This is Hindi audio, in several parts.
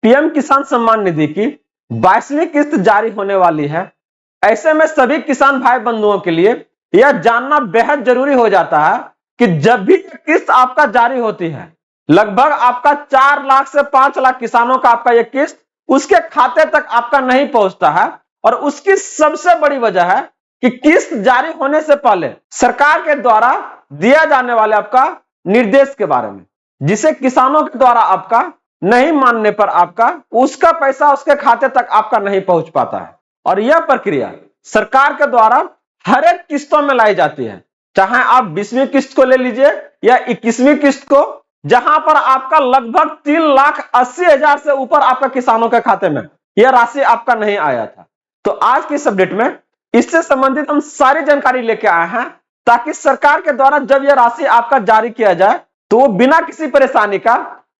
पीएम किसान सम्मान निधि की 22वीं किस्त जारी होने वाली है। ऐसे में सभी किसान भाई बंधुओं के लिए यह जानना बेहद जरूरी हो जाता है कि जब भी किस्त आपका जारी होती है, लगभग आपका 4 लाख से 5 लाख किसानों का आपका यह किस्त उसके खाते तक आपका नहीं पहुंचता है। और उसकी सबसे बड़ी वजह है कि किस्त जारी होने से पहले सरकार के द्वारा दिया जाने वाले आपका निर्देश के बारे में, जिसे किसानों के द्वारा आपका नहीं मानने पर आपका उसका पैसा उसके खाते तक आपका नहीं पहुंच पाता है। और यह प्रक्रिया सरकार के द्वारा हर एक किस्तों में लाई जाती है, चाहे आप 20वीं किस्त को ले लीजिए या 21वीं किस्त को, जहां पर आपका लगभग 3,80,000 से ऊपर आपका किसानों के खाते में यह राशि आपका नहीं आया था। तो आज की इस अपडेट में इससे संबंधित हम सारी जानकारी लेके आए हैं, ताकि सरकार के द्वारा जब यह राशि आपका जारी किया जाए तो वो बिना किसी परेशानी का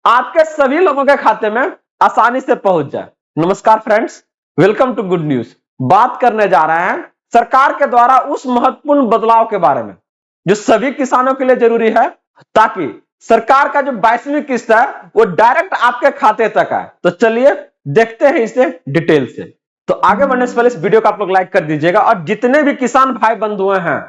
आपके सभी लोगों के खाते में आसानी से पहुंच जाए। नमस्कार friends, welcome to good news. बात करने जा रहे हैं सरकार के द्वारा उस महत्वपूर्ण बदलाव के बारे में जो सभी किसानों के लिए जरूरी है, ताकि सरकार का जो 22वीं किस्त है वो डायरेक्ट आपके खाते तक आए। तो चलिए देखते हैं इसे डिटेल से। तो आगे बढ़ने से पहले इस वीडियो को आप लोग लाइक कर दीजिएगा और जितने भी किसान भाई बंधु हैं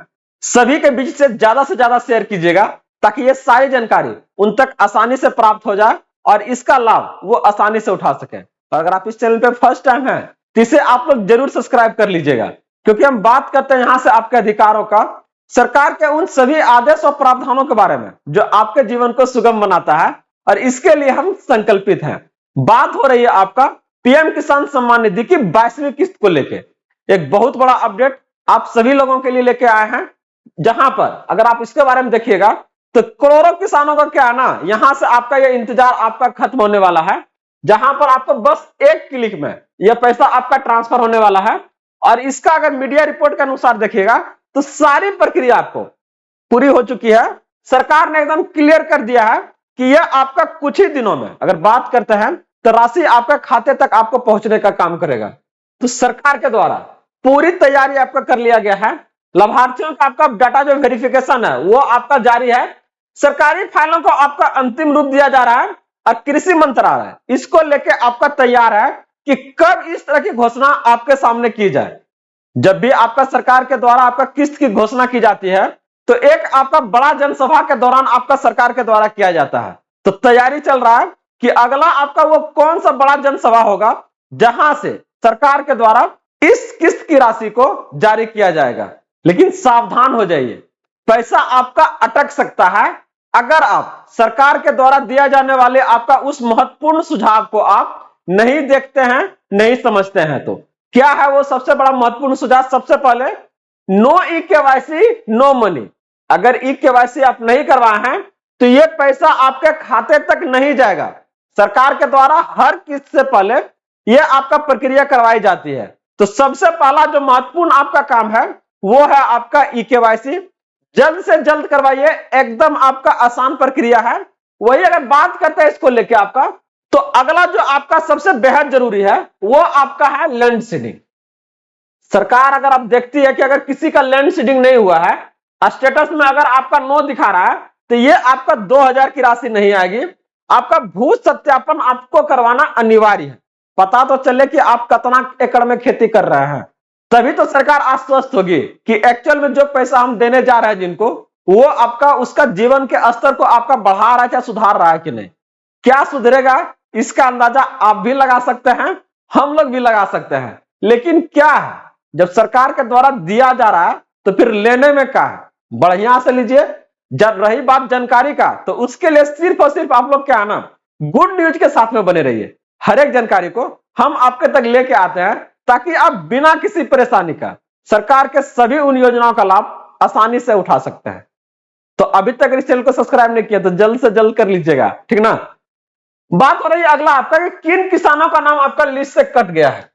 सभी के बीच से ज्यादा शेयर कीजिएगा, ताकि ये सारी जानकारी उन तक आसानी से प्राप्त हो जाए और इसका लाभ वो आसानी से उठा सके। और अगर आप इस चैनल पे फर्स्ट टाइम हैं तो इसे आप लोग जरूर सब्सक्राइब कर लीजिएगा, क्योंकि हम बात करते हैं यहां से आपके अधिकारों का, सरकार के उन सभी आदेश और प्रावधानों के बारे में जो आपके जीवन को सुगम बनाता है, और इसके लिए हम संकल्पित हैं। बात हो रही है आपका पीएम किसान सम्मान निधि की 22वीं किस्त को लेकर। एक बहुत बड़ा अपडेट आप सभी लोगों के लिए लेके आए हैं, जहां पर अगर आप इसके बारे में देखिएगा तो करोड़ों किसानों का क्या है ना, यहां से आपका यह इंतजार आपका खत्म होने वाला है, जहां पर आपको बस एक क्लिक में यह पैसा आपका ट्रांसफर होने वाला है। और इसका अगर मीडिया रिपोर्ट के अनुसार देखिएगा तो सारी प्रक्रिया आपको पूरी हो चुकी है। सरकार ने एकदम क्लियर कर दिया है कि यह आपका कुछ ही दिनों में, अगर बात करते हैं तो राशि आपका खाते तक आपको पहुंचने का काम करेगा। तो सरकार के द्वारा पूरी तैयारी आपका कर लिया गया है। लाभार्थियों का आपका डाटा जो वेरिफिकेशन है वो आपका जारी है। सरकारी फाइलों को आपका अंतिम रूप दिया जा रहा है और कृषि मंत्रालय इसको लेके आपका तैयार है कि कब इस तरह की घोषणा आपके सामने की जाए। जब भी आपका सरकार के द्वारा आपका किस्त की घोषणा की जाती है तो एक आपका बड़ा जनसभा के दौरान आपका सरकार के द्वारा किया जाता है। तो तैयारी चल रहा है कि अगला आपका वो कौन सा बड़ा जनसभा होगा जहां से सरकार के द्वारा इस किस्त की राशि को जारी किया जाएगा। लेकिन सावधान हो जाइए, पैसा आपका अटक सकता है अगर आप सरकार के द्वारा दिया जाने वाले आपका उस महत्वपूर्ण सुझाव को आप नहीं देखते हैं, नहीं समझते हैं। तो क्या है वो सबसे बड़ा महत्वपूर्ण सुझाव? सबसे पहले no e KYC no money. अगर ई केवाईसी आप नहीं करवाए हैं तो ये पैसा आपके खाते तक नहीं जाएगा। सरकार के द्वारा हर किस्त से पहले ये आपका प्रक्रिया करवाई जाती है। तो सबसे पहला जो महत्वपूर्ण आपका काम है वो है आपका ई केवाईसी। जल्द से जल्द करवाइए, एकदम आपका आसान प्रक्रिया है। वही अगर बात करते हैं इसको लेके आपका, तो अगला जो आपका सबसे बेहद जरूरी है वो आपका है लैंड सीडिंग। सरकार अगर आप देखती है कि अगर किसी का लैंड सीडिंग नहीं हुआ है, स्टेटस में अगर आपका नो दिखा रहा है, तो ये आपका 2,000 की राशि नहीं आएगी। आपका भू सत्यापन आपको करवाना अनिवार्य है। पता तो चले कि आप कितना एकड़ में खेती कर रहे हैं, तभी तो सरकार आश्वस्त होगी कि एक्चुअल में जो पैसा हम देने जा रहे हैं जिनको, वो आपका उसका जीवन के स्तर को आपका बढ़ा रहा है क्या सुधार रहा है कि नहीं। क्या सुधरेगा इसका अंदाजा आप भी लगा सकते हैं, हम लोग भी लगा सकते हैं। लेकिन क्या है, जब सरकार के द्वारा दिया जा रहा है तो फिर लेने में क्या है, बढ़िया से लीजिए। जब रही बात जानकारी का, तो उसके लिए सिर्फ और सिर्फ आप लोग क्या है ना, गुड न्यूज के साथ में बने रहिए। हर एक जानकारी को हम आपके तक लेके आते हैं, ताकि आप बिना किसी परेशानी का सरकार के सभी उन योजनाओं का लाभ आसानी से उठा सकते हैं। तो अभी तक इस चैनल को सब्सक्राइब नहीं किया तो जल्द से जल्द कर लीजिएगा, ठीक ना। बात हो रही है अगला आपका कि किन किसानों का नाम आपका लिस्ट से कट गया है।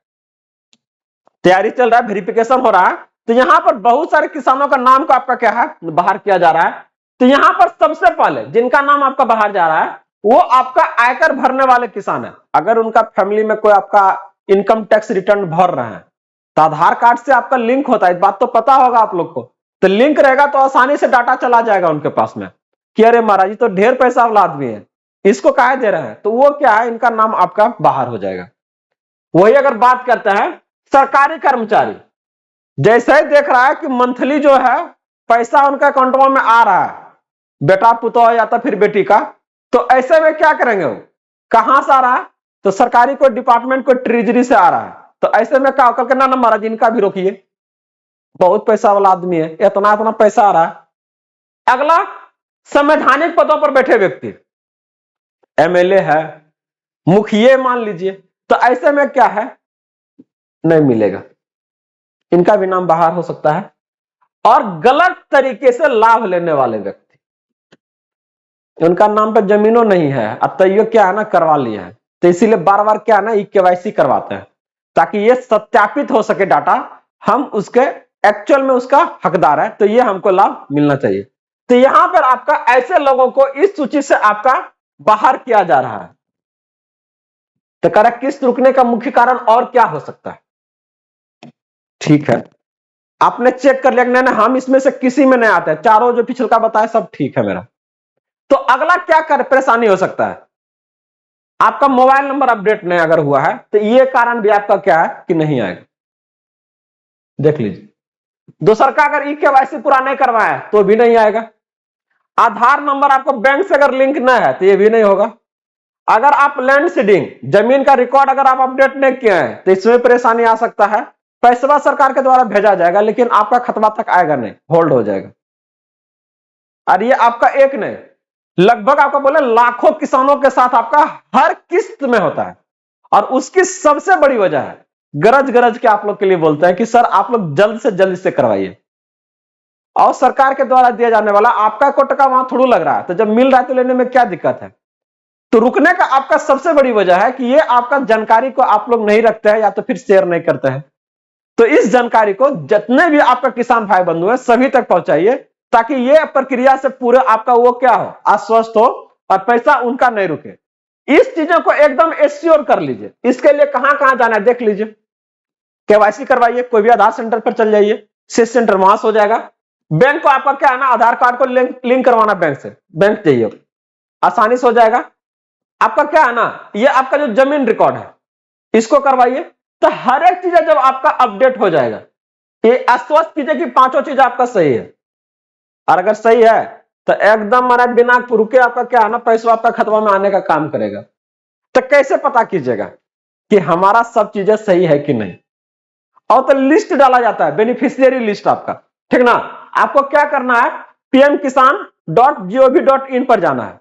तैयारी चल रहा है, वेरिफिकेशन हो रहा है। तो यहां पर बहुत सारे किसानों का नाम को आपका क्या है बाहर किया जा रहा है। तो यहां पर सबसे पहले जिनका नाम आपका बाहर जा रहा है वो आपका आयकर भरने वाले किसान है। अगर उनका फैमिली में कोई आपका इनकम टैक्स रिटर्न भर रहे हैं तो आधार कार्ड से आपका लिंक होता है, इस बात तो पता होगा आप लोग को। तो लिंक रहेगा तो आसानी से डाटा चला जाएगा उनके पास में कि अरे महाराज जी तो ढेर पैसा वाला आदमी है, इसको काहे दे रहे हैं, तो वो क्या है, इनका नाम आपका बाहर हो जाएगा। वही अगर बात करते हैं सरकारी कर्मचारी, जैसे ही देख रहा है कि मंथली जो है पैसा उनका अकाउंटों में आ रहा है, बेटा पुतो या तो फिर बेटी का, तो ऐसे में क्या करेंगे, वो कहां से आ रहा है, तो सरकारी कोई डिपार्टमेंट कोई ट्रेजरी से आ रहा है। तो ऐसे में क्या करके ना महाराज इनका भी रोकिए, बहुत पैसा वाला आदमी है, इतना इतना पैसा आ रहा है। अगला, संवैधानिक पदों पर बैठे व्यक्ति, एमएलए है, मुखिया मान लीजिए, तो ऐसे में क्या है, नहीं मिलेगा, इनका भी नाम बाहर हो सकता है। और गलत तरीके से लाभ लेने वाले व्यक्ति, उनका नाम पर जमीनों नहीं है, अब तैयो क्या है ना करवा लिया है, तो इसीलिए बार बार क्या है ना केवाईसी करवाते हैं, ताकि ये सत्यापित हो सके डाटा, हम उसके एक्चुअल में उसका हकदार है, तो ये हमको लाभ मिलना चाहिए। तो यहां पर आपका ऐसे लोगों को इस सूची से आपका बाहर किया जा रहा है। तो कह रहा किस्त रुकने का मुख्य कारण और क्या हो सकता है, ठीक है, आपने चेक कर लिया नहीं नहीं हम इसमें से किसी में नहीं आते, चारों जो पिछल का बताया सब ठीक है मेरा। तो अगला क्या कर परेशानी हो सकता है, आपका मोबाइल नंबर अपडेट नहीं अगर हुआ है, तो ये कारण भी आपका क्या है कि नहीं आएगा। देख लीजिए, दूसर का अगर केवाईसी पूरा नहीं करवाया है तो भी नहीं आएगा। आधार नंबर आपको बैंक से अगर लिंक नहीं है तो ये भी नहीं होगा। अगर आप लैंड सीडिंग जमीन का रिकॉर्ड अगर आप अपडेट नहीं किए हैं तो इसमें परेशानी आ सकता है। पैसा सरकार के द्वारा भेजा जाएगा लेकिन आपका खतबा तक आएगा नहीं, होल्ड हो जाएगा। और ये आपका एक नहीं, लगभग आपका बोले लाखों किसानों के साथ आपका हर किस्त में होता है। और उसकी सबसे बड़ी वजह है, गरज गरज के आप लोग के लिए बोलते हैं कि सर आप लोग जल्द से जल्द इसे करवाइए, और सरकार के द्वारा दिया जाने वाला आपका को टका वहां थोड़ा लग रहा है, तो जब मिल रहा है तो लेने में क्या दिक्कत है। तो रुकने का आपका सबसे बड़ी वजह है कि ये आपका जानकारी को आप लोग नहीं रखते हैं या तो फिर शेयर नहीं करते हैं। तो इस जानकारी को जितने भी आपका किसान भाई बंधु हैं सभी तक पहुंचाइए, ताकि ये प्रक्रिया से पूरा आपका वो क्या हो, आश्वस्त हो और पैसा उनका नहीं रुके। इस चीजों को एकदम एश्योर कर लीजिए। इसके लिए कहां कहां जाना है देख लीजिए, केवाईसी करवाइए, कोई भी आधार सेंटर पर चल जाइए, सीएस सेंटर वहां हो जाएगा। बैंक को आपका क्या है ना आधार कार्ड को लिंक करवाना बैंक से, बैंक चाहिए, आसानी से हो जाएगा। आपका क्या है ना ये आपका जो जमीन रिकॉर्ड है इसको करवाइए। तो हर एक चीज जब आपका अपडेट हो जाएगा, ये आश्वस्त कीजिए कि पांचों चीज आपका सही है। और अगर सही है तो एकदम हमारा बिना रुके आपका क्या है ना पैसा आपका खतवा में आने का काम करेगा। तो कैसे पता कीजिएगा कि हमारा सब चीजें सही है कि नहीं, और तो लिस्ट डाला जाता है, बेनिफिशियरी लिस्ट आपका, ठीक ना। आपको क्या करना है, pmkisan.gov.in पर जाना है।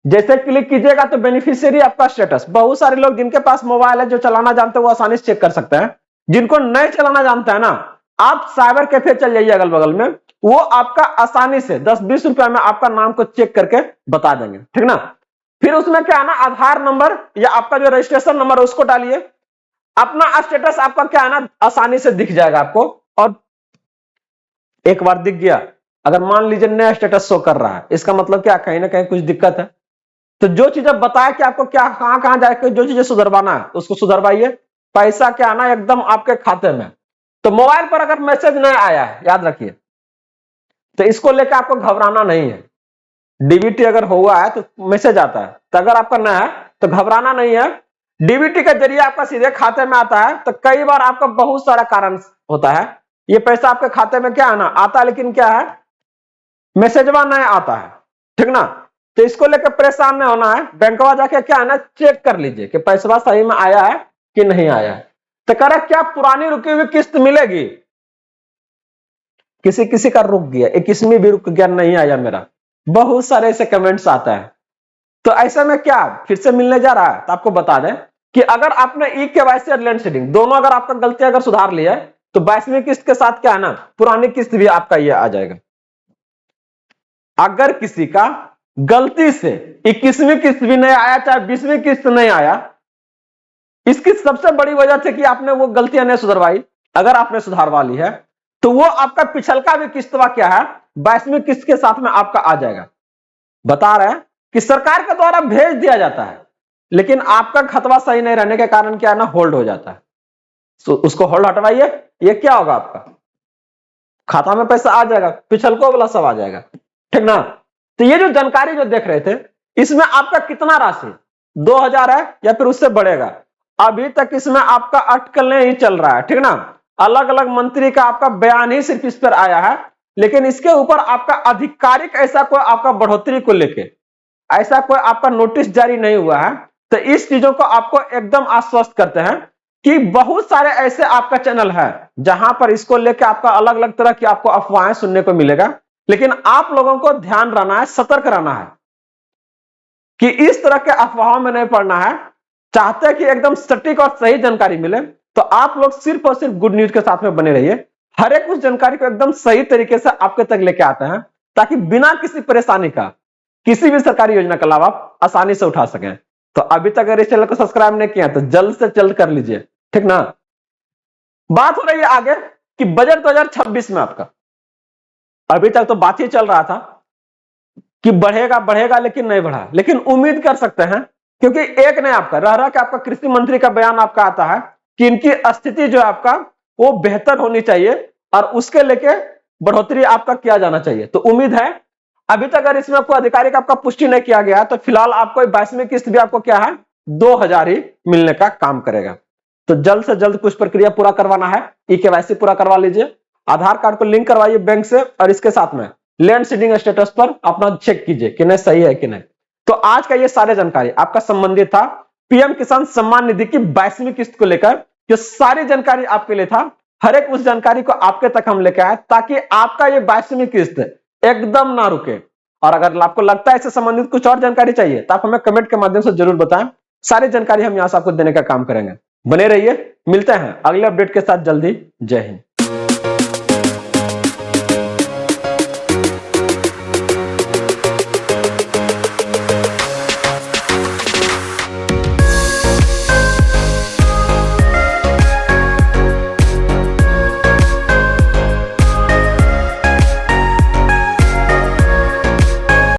जैसे क्लिक कीजिएगा तो बेनिफिशियरी आपका स्टेटस, बहुत सारे लोग जिनके पास मोबाइल है जो चलाना जानते हैं वो आसानी से चेक कर सकते हैं। जिनको नहीं चलाना जानता है ना, आप साइबर कैफे चल जाइए अगल बगल में, वो आपका आसानी से 10-20 रुपए में आपका नाम को चेक करके बता देंगे, ठीक ना। फिर उसमें क्या है ना आधार नंबर या आपका जो रजिस्ट्रेशन नंबर है उसको डालिए, अपना स्टेटस आपका क्या है ना आसानी से दिख जाएगा आपको। और एक बार दिख गया, अगर मान लीजिए नया स्टेटस शो कर रहा है, इसका मतलब क्या कहीं ना कहीं कुछ दिक्कत है। तो जो चीजें बताया कि आपको क्या कहां कहां जाकर जो चीजें सुधरवाना है उसको सुधरवाइए। पैसा क्या आना एकदम आपके खाते में। तो मोबाइल पर अगर मैसेज नहीं आया है याद रखिए, तो इसको लेकर आपको घबराना नहीं है। डीबीटी अगर हुआ है तो मैसेज आता है, तो अगर आपका नहीं है तो घबराना नहीं है। डीबीटी के जरिए आपका सीधे खाते में आता है। तो कई बार आपका बहुत सारा कारण होता है, ये पैसा आपके खाते में क्या है ना आता है लेकिन क्या है मैसेजवा नहीं आता है, ठीक ना। तो इसको लेकर परेशान नहीं होना है, बैंकवा जाके क्या है ना चेक कर लीजिए कि पैसा सही में आया है कि नहीं आया है। तो कह रहा क्या पुरानी रुकी हुई किस्त मिलेगी, किसी किसी का रुक गया, 21वीं भी रुक गया, नहीं आया मेरा, बहुत सारे ऐसे कमेंट्स आता है। तो ऐसे में क्या फिर से मिलने जा रहा है, तो आपको बता दें कि अगर आपने केवाईसी और लैंड सीडिंग दोनों अगर आपका गलती अगर सुधार लिया है तो 22वीं किस्त के साथ क्या है ना पुरानी किस्त भी आपका ये आ जाएगा। अगर किसी का गलती से 21वीं किस्त भी नहीं आया, चाहे 20वीं किस्त नहीं आया, इसकी सबसे बड़ी वजह थी कि आपने वो गलतियां नहीं सुधरवाई। अगर आपने सुधारवा ली है तो वो आपका पिछलका भी किस्तवा क्या है 22वीं किस्त के साथ में आपका आ जाएगा। बता रहे हैं कि सरकार के द्वारा भेज दिया जाता है लेकिन आपका खतवा सही नहीं रहने के कारण क्या है ना होल्ड हो जाता है। तो उसको होल्ड हटवाइए, ये क्या होगा आपका खाता में पैसा आ जाएगा, पिछलको वाला सब आ जाएगा, ठीक ना। तो ये जो जानकारी जो देख रहे थे इसमें आपका कितना राशि 2000 है या फिर उससे बढ़ेगा? अभी तक इसमें आपका अटकलें ही चल रहा है, ठीक ना। अलग अलग मंत्री का आपका बयान ही सिर्फ इस पर आया है, लेकिन इसके ऊपर आपका आधिकारिक ऐसा कोई आपका बढ़ोतरी को लेके ऐसा कोई आपका नोटिस जारी नहीं हुआ है। तो इस चीजों को आपको एकदम आश्वस्त करते हैं कि बहुत सारे ऐसे आपका चैनल है जहां पर इसको लेकर आपका अलग अलग तरह की आपको अफवाहें सुनने को मिलेगा, लेकिन आप लोगों को ध्यान रहना है, सतर्क रहना है कि इस तरह के अफवाहों में नहीं पड़ना है। चाहते हैं कि एकदम सटीक और सही जानकारी मिले, तो आप लोग सिर्फ और सिर्फ गुड न्यूज के साथ में बने रहिए। हर एक उस जानकारी को एकदम सही तरीके से आपके तक लेके आते हैं, ताकि बिना किसी परेशानी का किसी भी सरकारी योजना का लाभ आप आसानी से उठा सकें। तो अभी तक अगर इस चैनल को सब्सक्राइब नहीं किया तो जल्द से जल्द कर लीजिए, ठीक ना। बात हो रही है आगे कि बजट 2026 में आपका, अभी तक तो बात ही चल रहा था कि बढ़ेगा बढ़ेगा, लेकिन नहीं बढ़ा। लेकिन उम्मीद कर सकते हैं, क्योंकि एक नहीं आपका रह के आपका कृषि मंत्री का बयान आपका आता है कि इनकी स्थिति जो है आपका वो बेहतर होनी चाहिए और उसके लेके बढ़ोतरी आपका किया जाना चाहिए। तो उम्मीद है, अभी तक अगर इसमें आपको आधिकारिक आपका पुष्टि नहीं किया गया तो फिलहाल आपको 22वीं किस्त भी आपको क्या है 2000 ही मिलने का काम करेगा। तो जल्द से जल्द कुछ प्रक्रिया पूरा करवाना है, ई-केवाईसी पूरा करवा लीजिए, आधार कार्ड को लिंक करवाइए बैंक से, और इसके साथ में लैंड सीडिंग स्टेटस पर अपना चेक कीजिए कि नहीं सही है कि नहीं। तो आज का ये सारे जानकारी आपका संबंधित था पीएम किसान सम्मान निधि की 22वीं किस्त को लेकर। जो सारी जानकारी आपके लिए था, हर एक उस जानकारी को आपके तक हम लेकर आए ताकि आपका ये 22वीं किस्त एकदम ना रुके। और अगर आपको लगता है इससे संबंधित कुछ और जानकारी चाहिए तो आप हमें कमेंट के माध्यम से जरूर बताएं, सारी जानकारी हम यहां से आपको देने का काम करेंगे। बने रहिए, मिलते हैं अगले अपडेट के साथ जल्दी। जय हिंद।